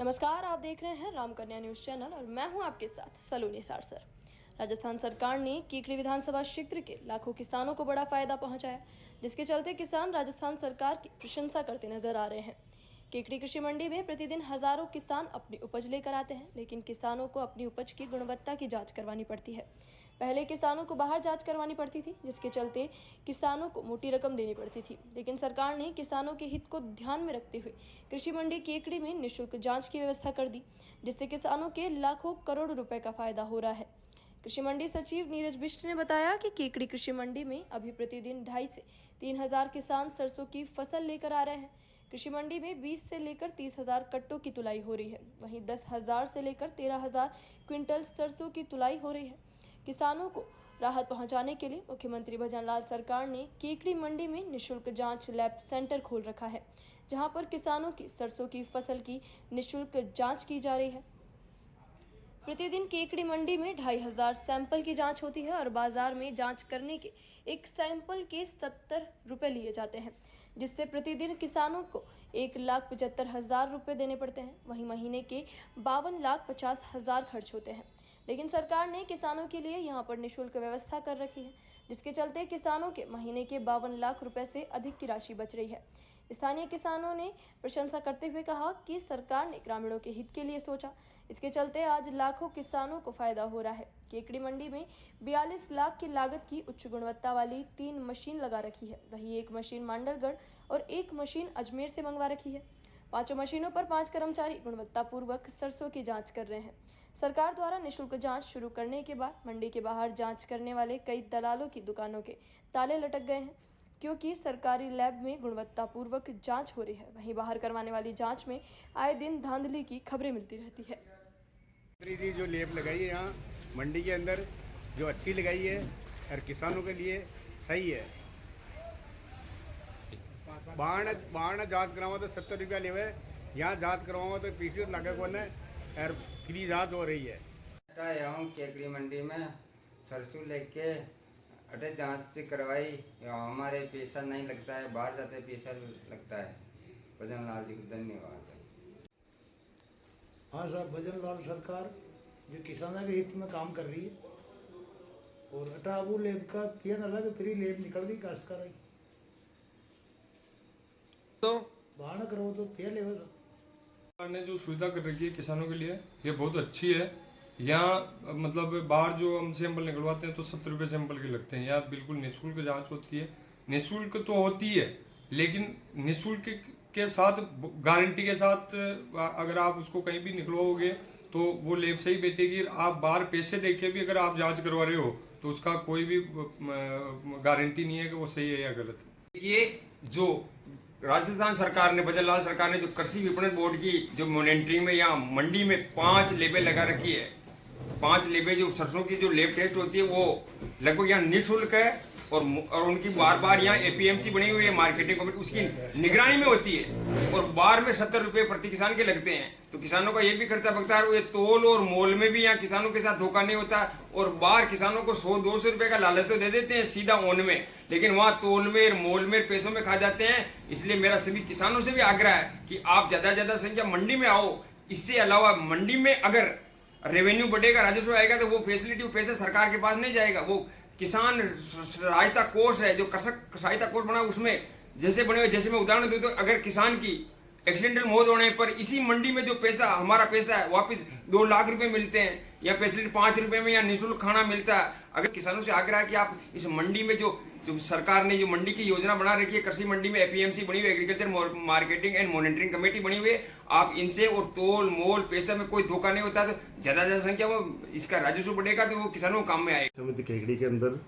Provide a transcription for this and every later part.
नमस्कार, आप देख रहे हैं रामकन्या न्यूज चैनल और मैं हूं आपके साथ सलोनी सारसर। राजस्थान सरकार ने केकड़ी विधानसभा क्षेत्र के लाखों किसानों को बड़ा फायदा पहुंचाया, जिसके चलते किसान राजस्थान सरकार की प्रशंसा करते नजर आ रहे हैं। केकड़ी कृषि मंडी में प्रतिदिन हजारों किसान अपनी उपज लेकर आते हैं, लेकिन किसानों को अपनी उपज की गुणवत्ता की जांच करवानी पड़ती है। पहले किसानों को बाहर जांच करवानी पड़ती थी, जिसके चलते किसानों को मोटी रकम देनी पड़ती थी, लेकिन सरकार ने किसानों के हित को ध्यान में रखते हुए कृषि मंडी केकड़ी में निःशुल्क जांच की व्यवस्था कर दी, जिससे किसानों के लाखों करोड़ रुपए का फायदा हो रहा है। कृषि मंडी सचिव नीरज बिष्ट ने बताया कि केकड़ी कृषि मंडी में अभी प्रतिदिन 2,500 से 3,000 किसान सरसों की फसल लेकर आ रहे हैं। कृषि मंडी में 20 से लेकर 30,000 कट्टों की तुलाई हो रही है, वहीं 10,000 से लेकर 13,000 क्विंटल सरसों की तुलाई हो रही है। किसानों को राहत पहुंचाने के लिए मुख्यमंत्री भजन लाल सरकार ने केकड़ी मंडी में निःशुल्क जांच लैब सेंटर खोल रखा है, जहां पर किसानों की सरसों की फसल की निःशुल्क जांच की जा रही है। प्रतिदिन केकड़ी मंडी में 2,500 सैंपल की जांच होती है और बाजार में जांच करने के एक सैंपल के 70 रुपए लिए जाते हैं, जिससे प्रतिदिन किसानों को 1,75,000 रुपए देने पड़ते हैं। वहीं महीने के 52,50,000 खर्च होते हैं, लेकिन सरकार ने किसानों के लिए यहां पर निःशुल्क व्यवस्था कर रखी है, जिसके चलते किसानों के महीने के 52 लाख रुपए से अधिक की राशि बच रही है। स्थानीय किसानों ने प्रशंसा करते हुए कहा कि सरकार ने ग्रामीणों के हित के लिए सोचा, इसके चलते आज लाखों किसानों को फायदा हो रहा है। केकड़ी मंडी में 42 लाख की लागत की उच्च गुणवत्ता वाली 3 मशीन लगा रखी है, वहीं 1 मशीन मांडलगढ़ और 1 मशीन अजमेर से मंगवा रखी है। 5 मशीनों पर 5 कर्मचारी गुणवत्तापूर्वक सरसों की जांच कर रहे हैं। सरकार द्वारा निःशुल्क जांच शुरू करने के बाद मंडी के बाहर जांच करने वाले कई दलालों की दुकानों के ताले लटक गए हैं, क्योंकि सरकारी लैब में गुणवत्तापूर्वक जांच हो रही है। वहीं बाहर करवाने वाली जांच में आए दिन धांधली की खबरें मिलती रहती है। जो लैब लगाई है यहाँ मंडी के अंदर, जो अच्छी लगाई है और किसानों के लिए सही है। बाहर जांच करावा तो 70 रुपया लेवे, यहाँ जांच करवाओ तो पीसी लगे को और फ्री जांच हो रही है। केकड़ी मंडी में सरसों लेके अटे जांच से करवाई, हमारे पैसा नहीं लगता है, बाहर जाते पैसा लगता है। भजन लाल जी को धन्यवाद। हाँ साहब, भजन लाल सरकार जो किसानों के हित में काम कर रही है, और अटाबू लेब का फिर अलग फ्री लेब निकल गई काश्तकार तो बाहर करो तो फिर ले। सरकार ने जो सुविधा कर रखी है किसानों के लिए, ये बहुत अच्छी है। यहाँ मतलब बाहर जो हम सैंपल निकलवाते हैं तो 70 रुपये सैंपल के लगते हैं, यहाँ बिल्कुल निःशुल्क जांच होती है। निःशुल्क तो होती है, लेकिन निःशुल्क के साथ गारंटी के साथ अगर आप उसको कहीं भी निकलवाओगे तो वो लेब से ही बैठेगी। आप बाहर पैसे देके भी अगर आप जांच करवा रहे हो तो उसका कोई भी गारंटी नहीं है कि वो सही है या गलत है। ये जो राजस्थान सरकार ने, भजन लाल सरकार ने जो कृषि विपणन बोर्ड की जो मॉनिटरिंग में यहाँ मंडी में 5 लेबें लगा रखी है, 5 लेबें जो सरसों की जो लेब टेस्ट होती है वो लगभग यहाँ निःशुल्क है, और उनकी बार बार यहाँ एपीएमसी बनी हुई है, मार्केटिंग कमेटी, उसकी निगरानी में होती है, और बार में 70 रुपये प्रति किसान के लगते हैं। तो किसानों का ये भी खर्चा बचता है। ये तोल और मोल में भी यहाँ किसानों के साथ धोखा नहीं होता, और बाहर किसानों को 100-200 रुपये का लालच तो दे देते हैं सीधा ओन में, लेकिन वहाँ तोल में मोल में पैसों में खा जाते हैं। इसलिए मेरा सभी किसानों से भी आग्रह है कि आप ज्यादा संख्या मंडी में आओ। इससे अलावा मंडी में अगर रेवेन्यू बढ़ेगा, राजस्व आएगा, तो वो फैसिलिटी, वो पैसा सरकार के पास नहीं जाएगा। वो किसान सहायता कोष है, जो कृषक सहायता कोष बना, उसमें जैसे बने हुए, जैसे मैं उदाहरण दूं तो अगर किसान की एक्सीडेंटल मौत होने पर इसी मंडी में जो पैसा, हमारा पैसा है, वापस 2 लाख रुपए मिलते हैं, या फैसिलिटी 5 रुपए में या निःशुल्क खाना मिलता है। अगर किसानों से आग्रह है कि आप इस मंडी में जो सरकार ने जो मंडी की योजना बना रखी है, कृषि मंडी में एपीएमसी बनी हुई है, agriculture marketing and monitoring committee बनी हुई है, आप इनसे, और तोल मोल पैसा में कोई धोखा नहीं होता, तो ज्यादा संख्या में इसका राजस्व बढ़ेगा, तो वो किसानों को काम में आएगा। समिति केकड़ी के अंदर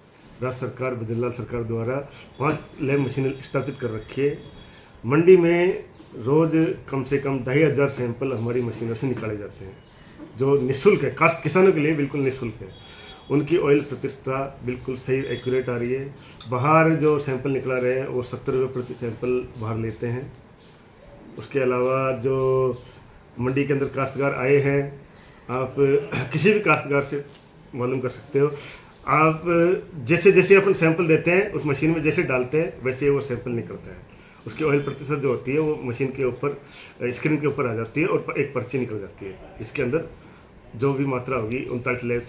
राज्य सरकार, भजन लाल सरकार द्वारा 5 लैब मशीनें स्थापित कर रखी है। मंडी में रोज कम से कम 2,500 सैंपल हमारी मशीनों से निकाले जाते हैं, जो निःशुल्क है, काश्त किसानों के लिए बिल्कुल निःशुल्क है। उनकी ऑयल प्रतिशतता बिल्कुल सही एक्यूरेट आ रही है। बाहर जो सैंपल निकला रहे हैं वो 70 रुपये प्रति सैंपल बाहर लेते हैं। उसके अलावा जो मंडी के अंदर काश्तकार आए हैं, आप किसी भी काश्तकार से मालूम कर सकते हो, आप जैसे जैसे अपन सैंपल देते हैं उस मशीन में जैसे डालते हैं वैसे वो सैंपल निकलता है, उसकी ऑयल प्रतिशत जो होती है वो मशीन के ऊपर स्क्रीन के ऊपर आ जाती है और एक पर्ची निकल जाती है। इसके अंदर जो भी मात्रा होगी 39 लैब